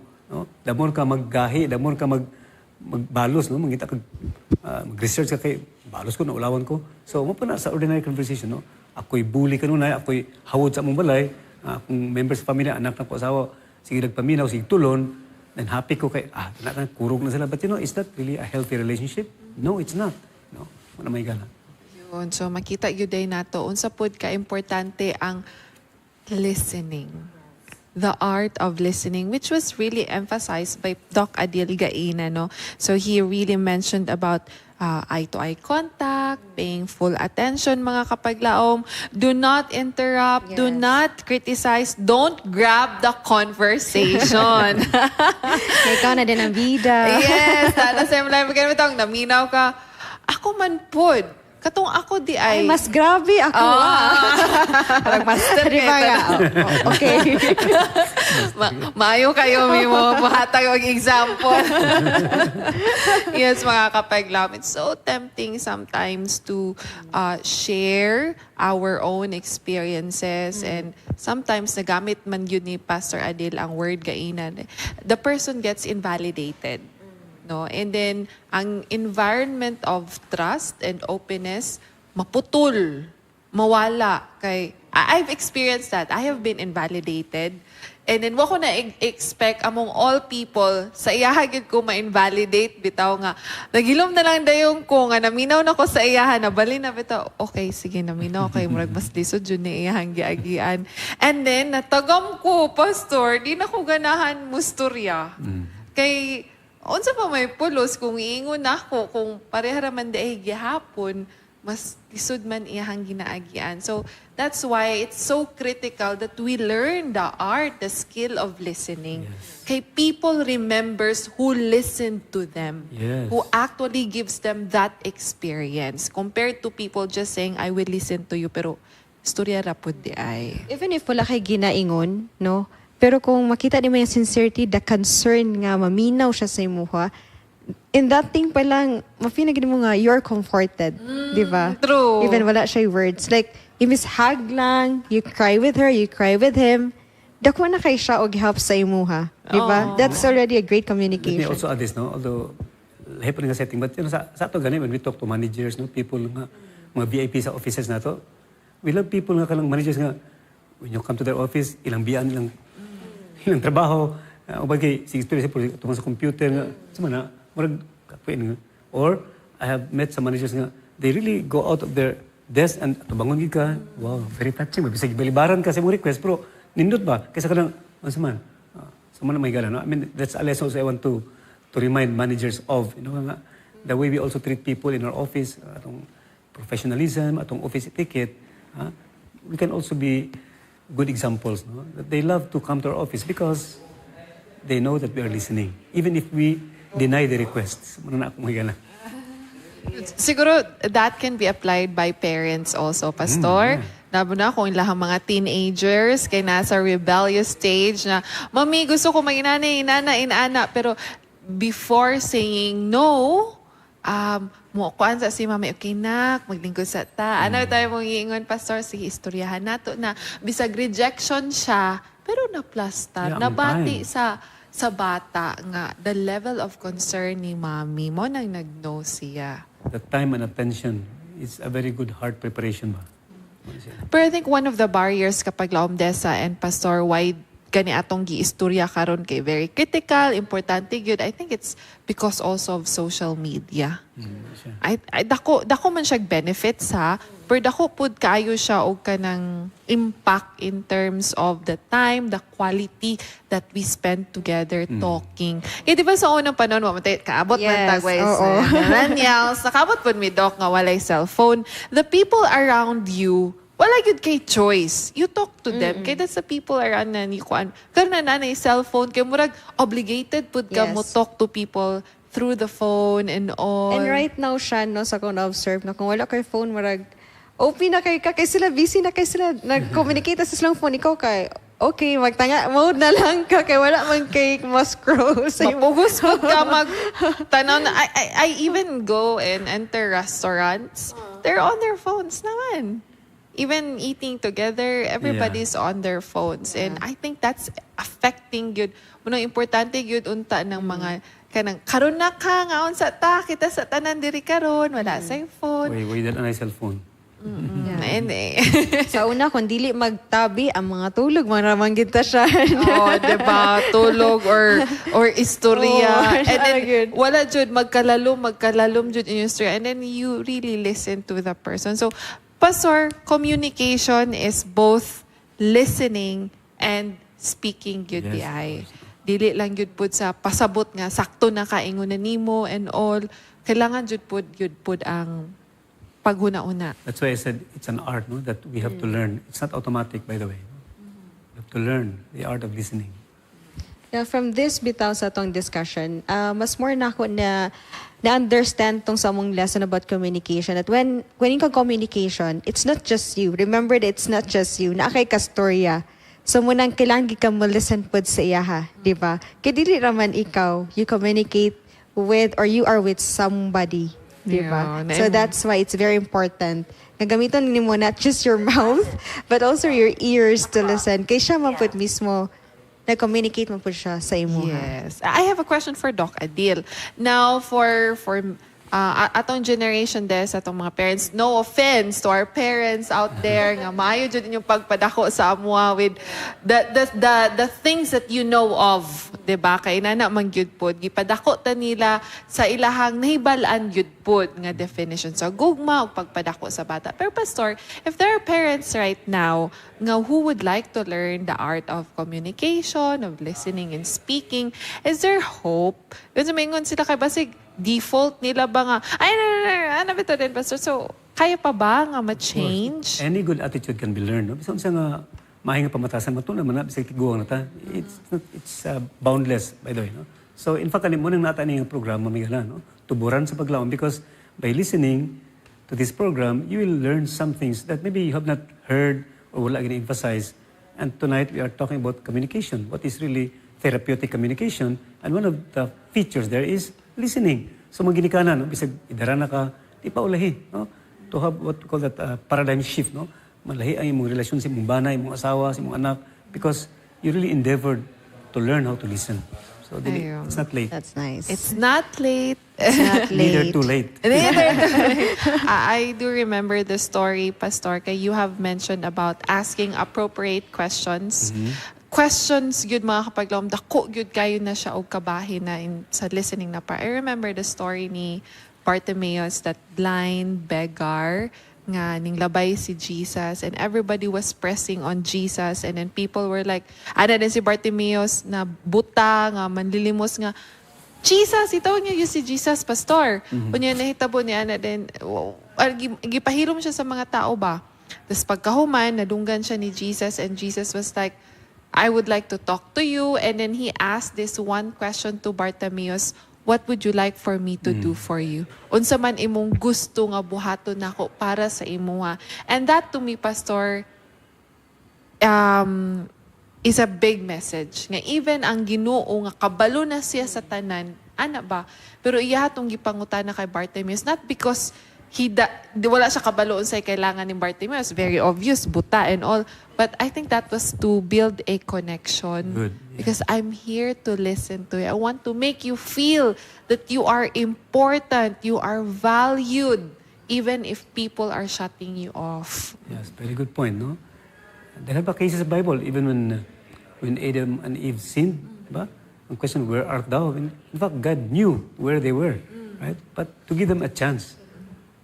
The more ka maggahi, the more ka magbalos, no? Mangita ka, mag-research ka kay, balos ko, naulawan ko. So, mapuna sa ordinary conversation, no? Ako'y bully ka nun, ako'y hawod sa mong balay, akong members sa pamilya, anak na po asawa, sige nagpaminaw, sige tulon, then happy ko kay, kurog na sila. But is that really a healthy relationship? No, it's not. No, wala may gana. Yun. So makita yun day nato. Unsa pod ka importante ang listening. The art of listening, which was really emphasized by Doc Adil Gaina, no? So he really mentioned about eye-to-eye contact, paying full attention, mga kapaglaom. Do not interrupt, do not criticize, don't grab the conversation. Ikaw na din ang bida. Yes, tana sa mga live ka naminaw ka. Ako man pod. Katong ako di ay... Mas grabe ako. Parang master Okay. Maayo kayo, Mimo. Mahatag ang example. Yes, mga kapaglam. It's so tempting sometimes to share our own experiences and sometimes nagamit man yun ni Pastor Adil ang word gainan. The person gets invalidated. No? And then, ang environment of trust and openness, maputol, mawala. I've experienced that. I have been invalidated. And then, wako na expect among all people, sa iyahagid ko ma-invalidate, bitaw nga. Nagilom na lang dayong ko nga, naminaw na ko sa iyahan, nabali na bitaw, okay, sige, naminaw, okay, murag mas lisod yun ni iyahang giagian. And then, natagam ko, Pastor, di na ko ganahan musturya. Kay, unsa pa may pulos kung iingon ako kung pareha man dai gihapon mas lisod man iyang ginaagian. So that's why it's so critical that we learn the art, the skill of listening. Yes. Kay people remembers who listened to them, who actually gives them that experience compared to people just saying I will listen to you pero istorya ra pud di ay. Even if wala kay ginaingon, no? Pero kung makita mo yung sincerity, the concern nga, maminaw siya sa imuha, in that thing pa lang, mafinagin mo nga, you're comforted. Di ba? True. Even wala siya words. Like, imbis hug lang, you cry with her, you cry with him, dako na kay siya og help sa imuha. Di ba? That's already a great communication. Let me also add this, no? Although, lahi pa rin nga setting, but sa ato gani, when we talk to managers, no? People nga, mga VIP sa offices na to, we love people nga kalang managers nga, when you come to their office, ilang biyaan, ilang trabaho, o bagay, sige, tungkol sa computer nga, sama na, marag, kapuin nga. Or, I have met some managers nga, they really go out of their desk and tubangon ka, wow, very touching. Mabisag, balibaran ka sa mong request, pero nindot ba? Kaysa ka lang, sama na may gala. No? I mean, that's a lesson I want to remind managers of, nga, the way we also treat people in our office, atong professionalism, atong office etiquette, we can also be good examples, no? That they love to come to our office because they know that we are listening. Even if we deny the requests. Siguro that can be applied by parents also, Pastor. Labo na kung ilang mga teenagers kay nasa rebellious stage na, Mami, gusto ko inana, pero before saying no, mo kuan sa si mami, okay nak, maglingkod sa ta. Ano tayo mong iingon, Pastor? Sige, istoryahan nato na bisag rejection siya, pero na-plastar, nabati sa bata nga the level of concern ni mami mo nang nag-know siya. The time and attention is a very good heart preparation ba? But I think one of the barriers kapag Laomdesa and Pastor, why gani atong giistorya karon kay very critical, importante gyud. I think it's because also of social media. Dako man siya benefits ha, pero dako pud kaayo siya og kanang impact in terms of the time, the quality that we spend together talking. Kaya di ba sa unang panahon, kaabot man tagway sa millennials, nakaabot pud mi Doc nga walay cellphone. The people around you wala gyud kay choice. You talk to them. Kaya that's the people around na ni kuan. Karon na nanay cellphone kay murag obligated pud ka Yes. mo talk to people through the phone and all. And right now, siya, no, sa kung na-observe na kung wala kay phone, marag, OP na kay ka, kay sila, busy na kay sila, nag-communicate sa silang phone, ikaw kay, okay, magtanga, mode na lang ka, kay wala man kay mas-scroll sa imo. Mapugos po ka magtanaw na. I even go and enter restaurants. They're on their phones naman. Even eating together, everybody's on their phones. And I think that's affecting yun. Munang importante yun unta ng mga kanang karon na ka ngaon sa ta kita sa tanan diri karon wala sa phone. Way that anay cellphone. And Sa una, kung dili magtabi, ang mga tulog, maramang kita siya. oh, diba? Tulog or istorya. Oh, and then, good. wala jud magkalalom jud in yung story. And then, you really listen to the person. So, Pastor, communication is both listening and speaking yun Yes, di ay. Dili lang yun pud sa pasabot nga, sakto na kaingon na nimo and all. Kailangan jud pud ang paghuna-una. That's why I said it's an art, no, that we have to learn. It's not automatic, by the way. We have to learn the art of listening. Now, from this bitaw sa tong discussion, mas more na ako na-understand tong sa mong lesson about communication. That when you communication, it's not just you. Remember that it's not just you. Naakay ka storya. So, munang kailangan ka mo listen pod sa iya, ha? Di ba? Kaya dili raman ikaw, you communicate with or you are with somebody. Di ba? Yeah, So, that's why it's very important. Nagamitan ni mo not just your mouth, but also your ears to listen. Kaya siya man pod mismo nag-communicate mo po siya sa imo. Yes. I have a question for Doc Adil. Now, for atong generation des, atong mga parents, no offense to our parents out there, nga maayo jud inyong pagpadako sa amwa with the things that you know of, diba? Kay nana man gyud pod, gipadako ta nila sa ilahang nahibalaan gyud pod nga definition sa gugma ug pagpadako sa bata. Pero Pastor, if there are parents right now nga who would like to learn the art of communication, of listening and speaking, is there hope? Kasi maingon sila kay basig default nila ba nga, ay, ano ba ito din, Pastor? So, kaya pa ba nga ma-change? Any good attitude can be learned. No? Bisan siya nga mahinga pamatasan mo naman na bisag tiguang na ta. It's boundless, by the way. No? So, in fact, mo nang nata yung programa, migala, no? Tuburan sa Paglaum, because by listening to this program, you will learn some things that maybe you have not heard or wala gina-emphasize. And tonight, we are talking about communication. What is really therapeutic communication? And one of the features there is listening. So maginikana, no? Bisag idara na ka, di pa ulahi, no? To have what we call that paradigm shift, no? Malahi ang imong relasyon sa imong bana, imong asawa, sa imong anak, because you really endeavored to learn how to listen. So it's not late. That's nice. It's not late. It's not Neither late. too late. I do remember the story, Pastor, kay you have mentioned about asking appropriate questions. Questions gyud mga kapaglaom, dako gyud kayo na siya og kabahin na sa listening na part. I remember the story ni Bartimaeus, that blind beggar nga ning labay si Jesus, and everybody was pressing on Jesus, and then people were like, ana din si Bartimaeus na buta nga manlilimos nga, Jesus, itawag niya si Jesus, Pastor. Kunya nahitabo ni ana din, gipahilom siya sa mga tao ba? Tapos pagkahuman, nadunggan siya ni Jesus, and Jesus was like, I would like to talk to you. And then he asked this one question to Bartimaeus, what would you like for me to do for you? Unsa man imong gusto nga buhaton nako para sa imuha. And that to me, Pastor, is a big message. Nga even ang Ginoo nga kabalo na siya sa tanan, ana ba? Pero iya hatong gipangutana kay Bartimaeus, not because wala siya kabalo unsay kailangan ni Bartimaeus, very obvious, buta and all. But I think that was to build a connection. Good. Yeah. Because I'm here to listen to you. I want to make you feel that you are important, you are valued, even if people are shutting you off. Yes, very good point, no? There are cases of the Bible, even when Adam and Eve sinned, ba? Ang question, where art thou? In fact, God knew where they were, right? But to give them a chance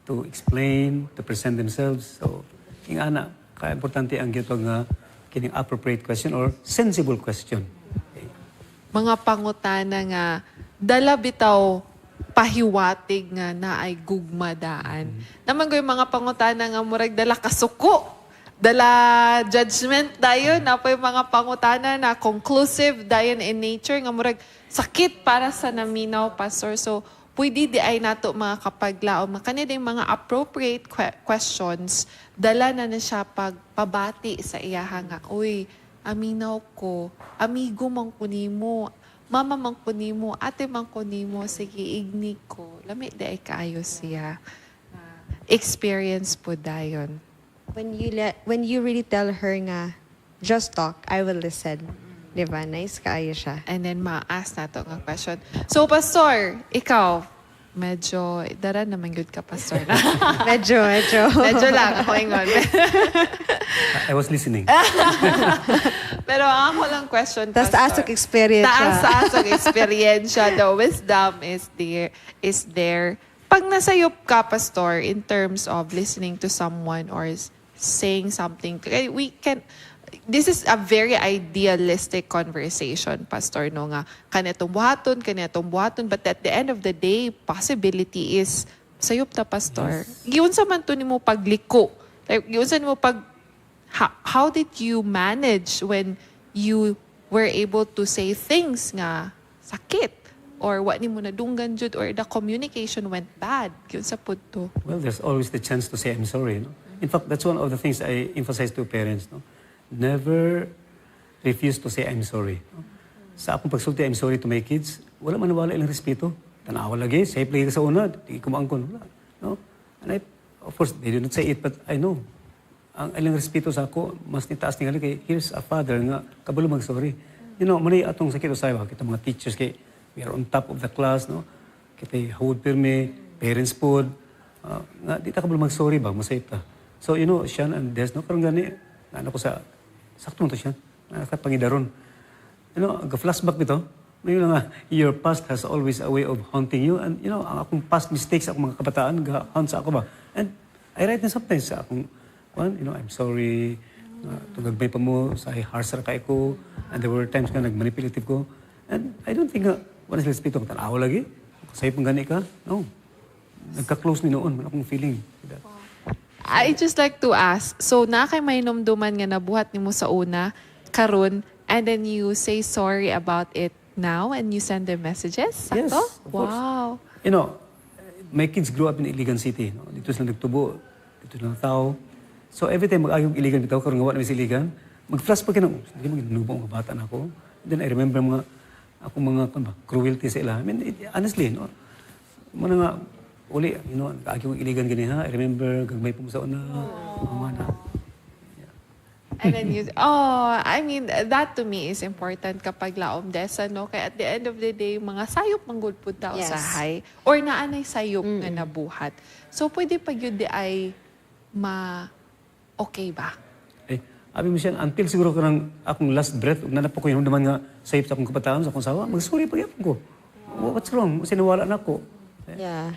to explain, to present themselves. So, king ana, ka-importante ang gitong kining appropriate question or sensible question. Okay. Mga pangutana nga, dala bitaw pahiwatig nga na ay gugmadaan. Naman ko yung mga pangutana nga murag dala kasuko. dala judgment dayon na po yung mga pangutana na conclusive dayon in nature nga murag sakit para sa naminaw, Pastor. So, pwede di ay nato mga kapaglaom, makanya din mga appropriate questions, dala na siya pagpabati sa iyaha nga, uy, aminaw ko, amigo man ko nimo, mama man ko nimo, ate man ko nimo, sige, igni ko. Lami di ay kaayo siya. Experience po dayon. When you really tell her nga, just talk, I will listen. Diba? Nice kaayo siya. And then ma-ask na to nga question. So, Pastor, ikaw, medyo, dara naman good ka, Pastor. Medyo. Medyo lang, ako ingon. I was listening. Pero ang ako lang question, Tas Pastor. taas ang experience siya. Taas ang experience siya. The wisdom is there. Pag nasayop ka, Pastor, in terms of listening to someone or saying something, this is a very idealistic conversation, Pastor, no nga, kanetong buhaton, but at the end of the day, possibility is, sayop ta, Pastor. Giyon sa man to nimo pagliko. Like, giyon sa nimo how did you manage when you were able to say things nga sakit? Or what ni mo nadunggan jud, or the communication went bad? Giyon sa pudto. Well, there's always the chance to say I'm sorry. No? In fact, that's one of the things I emphasize to parents. No? Never refuse to say I'm sorry. No? Sa akong pagsulti, I'm sorry to my kids, wala man nawala ilang respeto. Tanawa lagi, safe lagi ka sa una, di ko maangkon. Wala. No? And of course, they do not say it, but I know. Ang ilang respeto sa ako, mas nitaas ningali kay here's a father nga kabalo mag-sorry. You know, mali atong sakit usay ba kita mga teachers kay we are on top of the class, no? Kita hawod pirme, parents pod, nga di ta kabalo mag-sorry ba, masayip ta. So, you know, Sean and Des, no? Karong gani, ano ko sa, sakto mo to, Sean, pangidaron. You know, flashback bito, you know nga, your past has always a way of haunting you, and you know, ang akong past mistakes, akong mga kabataan, haunt sa ako ba. And I write na sometimes sa akong, you know, I'm sorry, tugagbay pa mo, sa harsh ra kay ko, and there were times nga nagmanipulative ko, and I don't think nga, wala sila respeto, tanaw lagi, kasay pang gani ka, no. Nagka-close ni noon, man akong feeling. I just like to ask, so na kay may numduman nga nabuhat nimo sa una, karon, and then you say sorry about it now and you send them messages? Yes, Sakto? of course. Wow. You know, my kids grew up in Iligan City. No? Dito sila nagtubo, dito sila tao. So every time mag-ayong Iligan bitaw, karon nga wala na sa Iligan, mag-flash pa kinang, hindi mo ginubong nga bata na ako. Then I remember mga cruelty sa ila. I mean, honestly, no? Mga nga, uli, you know, kaagyung Iligan gani ha. I remember, gagmay po mo sa una. Mama na. And then I mean, that to me is important kapag laom desa, no? Kaya at the end of the day, mga sayop manggod po tao Yes. sa hay. Or naanay sayop nga nabuhat. So, pwede pag yun di ay okay ba? Abi mo siya, until siguro karang akong last breath, nanap ko yung naman nga sayop sa akong kabataan, sa akong sawa, mag-sorry pag ko. What's wrong? Sinawala na ako. Yeah.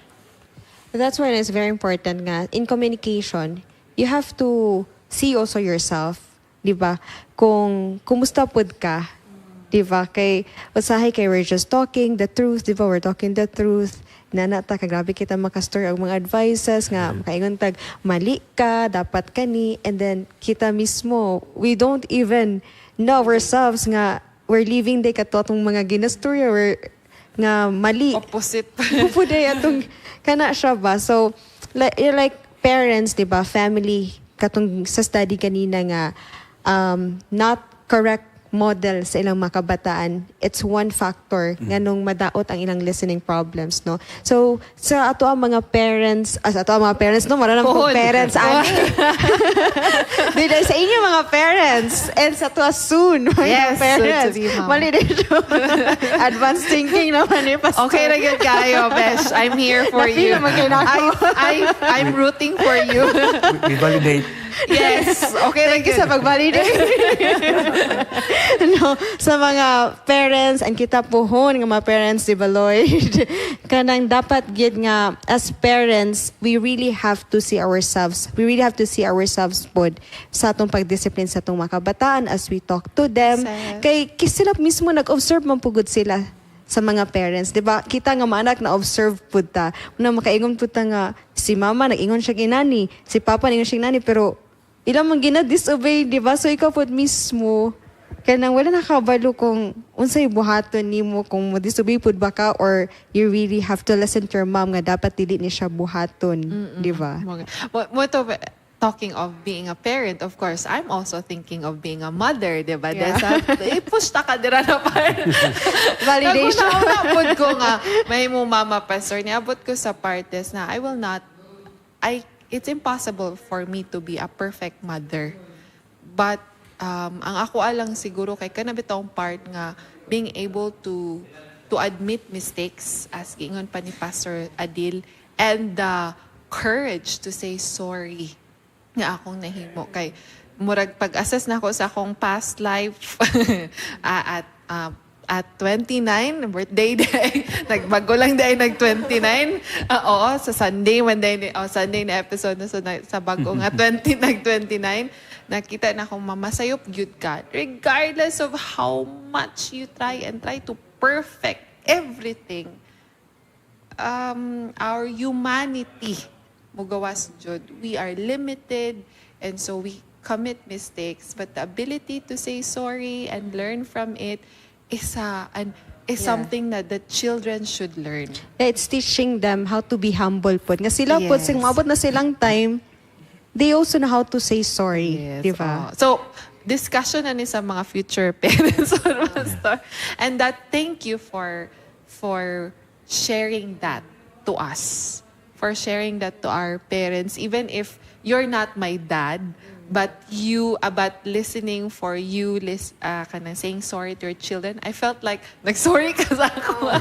That's why it's very important nga. In communication, you have to see also yourself. Diba? Kung kumusta pod ka, diba? Kay, usahay kay we're just talking the truth, diba? We're talking the truth. Nanata ka, grabe kita makastore ang mga advices nga, makaingon tag, mali ka, dapat kani, and then kita mismo, we don't even know ourselves nga, we're living day kato atong mga ginastorya, nga mali. Opposite. Pupuday atong kana siya ba? So, like parents, di ba? Family, katong sa study kanina nga, not correct model sa ilang mga kabataan, it's one factor nga nung madaot ang ilang listening problems, no? So, sa ato ang mga parents, no? Maraming po parents, ani. Dito sa inyo mga parents, and sa to soon, mga Yes, parents. soon to be mom. Mali dito. Advanced thinking naman ni Pastor. Okay na yun kayo, Besh. I'm here for you. Napila man kayo na ako. I'm rooting for you. We validate. Yes. Okay na Thank you sa pag-validate. No, sa mga parents, ang kita pohon ng mga parents, di ba, Lloyd? Kanang dapat gid nga, as parents, we really have to see ourselves. We really have to see ourselves pod sa atong pagdisiplin sa atong mga kabataan as we talk to them. Kay sila mismo nag-observe man pugod sila sa mga parents. Diba? Kita nga maanak na observe pud ta. Una makaingon pud ta nga si mama nag-ingon siya inani, si papa nag-ingon siya inani, pero ilang man gina-disobey, di ba? So, ikaw po mismo, kanang wala nakabalo kung unsay buhaton nimo kung mo-disobey pud ba ka or you really have to listen to your mom nga dapat dili ni siya buhaton, di ba? Talking of being a parent, of course, I'm also thinking of being a mother, di ba? Desa, i-push ta ka dira na pa. Validation. Naguna-una ko nga, may mo mama pastor, niabot ko sa partes na it's impossible for me to be a perfect mother. But, ang ako alang siguro kay kanabitong part nga, being able to admit mistakes, as gingon pa ni Pastor Adil, and the courage to say sorry nga akong nahimo kay murag pag-assess na ako sa akong past life at 29 birthday day nagbago lang day nag-29 oo sa Sunday Sunday na episode na sa bago nga 29 nakita na akong mamasayop gyud ka regardless of how much you try to perfect everything. Our humanity mugawas jud. We are limited and so we commit mistakes, but the ability to say sorry and learn from it is something that the children should learn. It's teaching them how to be humble po. Nga sila po, sing maabot na silang time, they also know how to say sorry. Yes, Di ba? So, discussion na ni sa mga future parents. And thank you for sharing that to us. For sharing that to our parents, even if you're not my dad, but listening for you, saying sorry to your children, I felt like, sorry ka sa ako.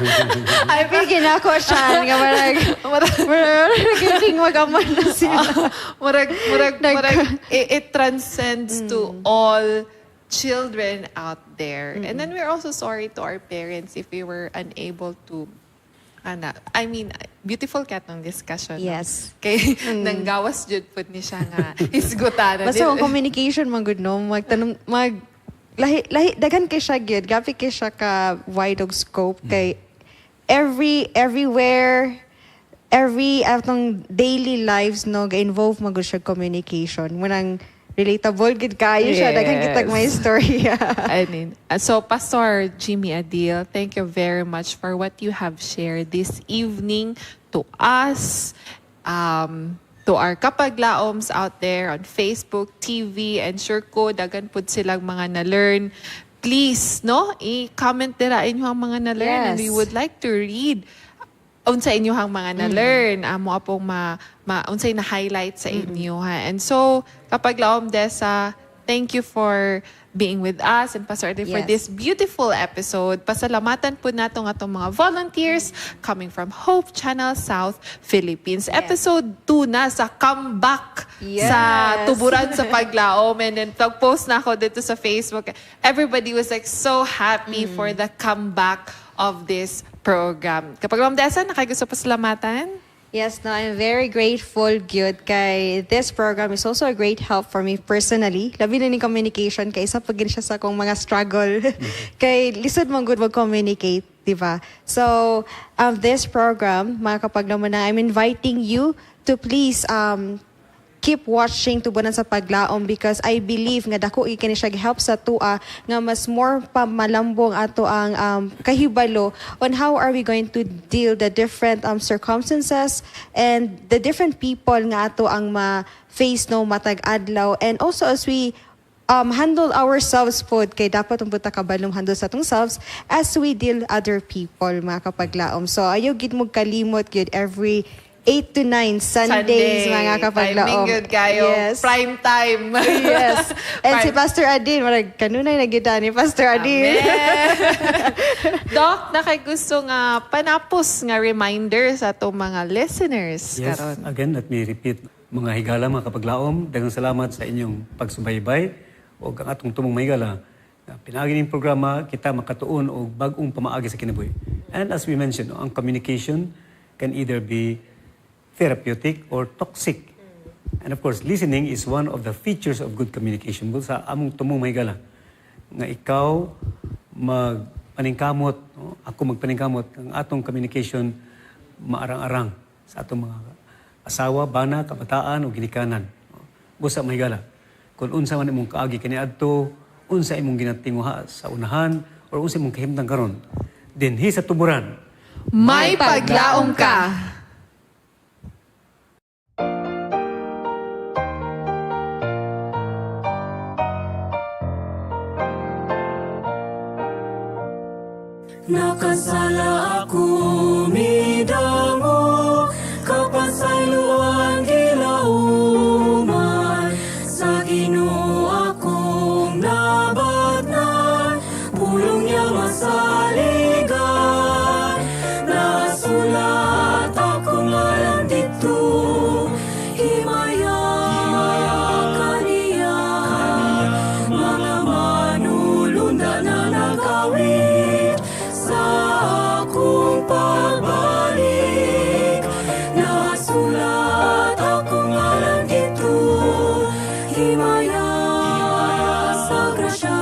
I feel ginako siya. Nga naging magaman na sila. It transcends to all children out there. And then we're also sorry to our parents if we were unable to beautiful kat ng discussion. Yes. No? Kay nanggawas jud pud ni siya nga isgutan. Basta ang communication man good no, lahi daghan kay siya gyud, gapi kay siya ka wide og scope kay everywhere every atong daily lives no ga-involve magud siya communication. Munang relatable gid kayo siya daghan kitag may story. So Pastor Jimmy Adil, thank you very much for what you have shared this evening to us, to our kapaglaoms out there on Facebook, TV, and sure ko daghan pud silang mga na-learn. Please, no, i-comment dira inyong mga na-learn and we would like to read unsa inyong mga na-learn, amo apong unsay na-highlight sa inyo. Ha? And so, Kapaglaom Desa, thank you for being with us and Pastor Ade for this beautiful episode. Pasalamatan po nato nga itong mga volunteers coming from Hope Channel South Philippines. Episode 2 na sa comeback sa Tuburan sa Paglaom. And then pag-post na ako dito sa Facebook. Everybody was so happy for the comeback of this program. Kapaglaom Desa, nakigusto pasalamatan? Yes, no, I'm very grateful, Gyud, kay this program is also a great help for me personally. Labi na ni communication, kay isa pagin siya sa akong mga struggle. Kay lisod mong good mag-communicate, di ba? So, this program, mga kapaglaman na, I'm inviting you to please keep watching Tuburan sa Paglaom because I believe nga dako ikani siya help sa tua nga mas more pa malambong ato ang kahibalo on how are we going to deal the different circumstances and the different people nga ato ang ma-face no matag adlaw, and also as we handle ourselves po kay dapat ang buta kabalong handle sa atong selves as we deal other people mga kapaglaom. So ayaw gid mo kalimot gid every 8 to 9 Sundays, mga kapaglaom. Timing good kayo. Yes. Prime time. Yes. And si Pastor Adin, kanunay nagita ni Pastor Adin. Doc, nakigusto nga panapos nga reminder sa itong mga listeners. Yes, karon. again, let me repeat, mga higala, mga kapaglaom, daghang salamat sa inyong pagsubaybay o ang atong tumong mahigala. Pinagi ning programa, kita makatuon o bagong pamaagi sa kinabuhi. And as we mentioned, ang communication can either be therapeutic or toxic. And of course, listening is one of the features of good communication. Sa among tumong mahigala, nga ikaw magpaningkamot, no? Ako magpaningkamot, ang atong communication maarang-arang sa atong mga asawa, bana, kabataan o ginikanan. No? Busa mahigala. kung unsa man imong kaagi kaniadto, unsa imong ginatinguha sa unahan, or unsa imong kahimtang karon. Dinhi sa Tuburan, May paglaom ka! Nakasala ako midango kapasayloan gilauman sa Ginoo akong nabatnan pulong niya masaligan nasulat akong alam dito himaya kaniya mga manulunda na nagawin sa akong pagbalik nasulat akong alam dito himaya sa grasya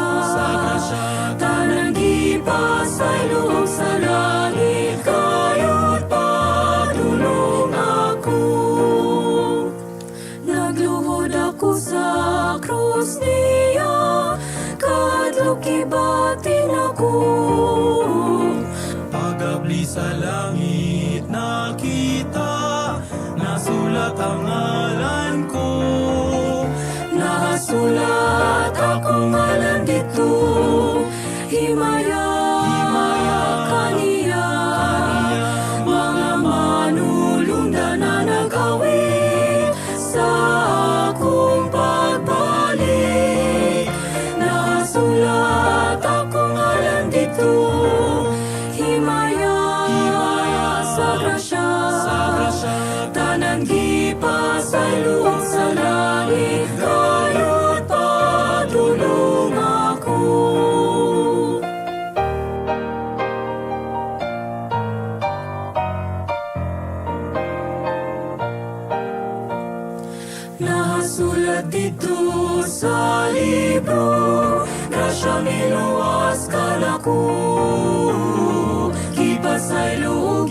tanang gipasay loob sa langit kayo't patulong ako nagluhod ako sa krus niya kadlok ibatin ako Pagabli sa langit nakita, nasulat ang ngalan ko. nasulat akong alam dito himaya kaniya mga manulunda na nagawin sa akong pagbalik nasulat akong alam dito himaya sa grasya tanan gipasay loob sa langit kayo't patulong ako nasulat dito sa libro grasya miluwas kalako gipasay loob